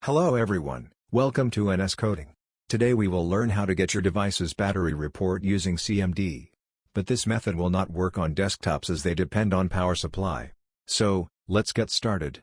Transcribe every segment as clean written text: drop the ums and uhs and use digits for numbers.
Hello everyone, welcome to NS Coding. Today we will learn how to get your device's battery report using CMD. But this method will not work on desktops as they depend on power supply. So, let's get started.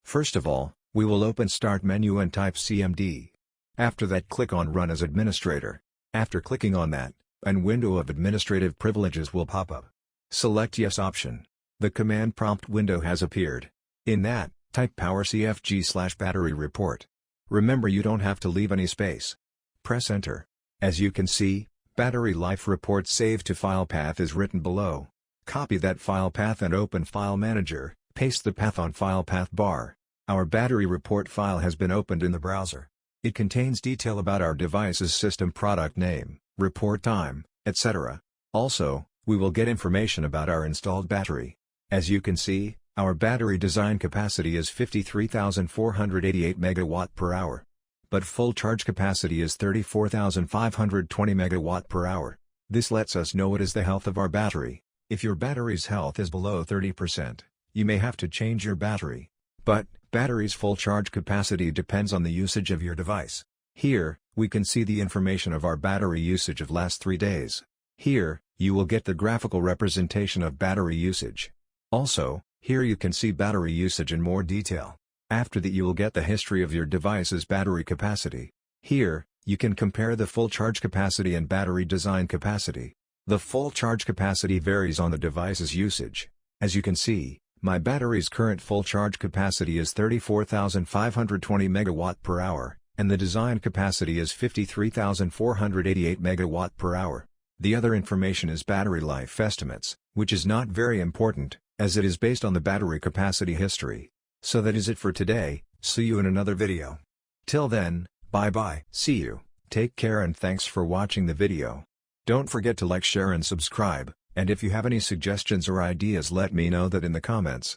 First of all, we will open Start menu and type CMD. After that, click on Run as Administrator. After clicking on that, a window of Administrative Privileges will pop up. Select Yes option. The command prompt window has appeared. In that, type powercfg/battery report. Remember, you don't have to leave any space. Press Enter. As you can see, battery life report saved to file path is written below. Copy that file path and open File Manager, paste the path on file path bar. Our battery report file has been opened in the browser. It contains detail about our device's system product name, report time, etc. Also, we will get information about our installed battery. As you can see, our battery design capacity is 53,488 MWh. But full charge capacity is 34,520 MWh. This lets us know what is the health of our battery. If your battery's health is below 30%, you may have to change your battery. But, battery's full charge capacity depends on the usage of your device. Here, we can see the information of our battery usage of last 3 days. Here, you will get the graphical representation of battery usage. Also, here you can see battery usage in more detail. After that, you will get the history of your device's battery capacity. Here, you can compare the full charge capacity and battery design capacity. The full charge capacity varies on the device's usage. As you can see, my battery's current full charge capacity is 34,520 MWh, and the design capacity is 53,488 MWh. The other information is battery life estimates, which is not very important, as it is based on the battery capacity history. So that is it for today. See you in another video. Till then, bye bye. See you, take care, and thanks for watching the video. Don't forget to like, share and subscribe, and if you have any suggestions or ideas, let me know that in the comments.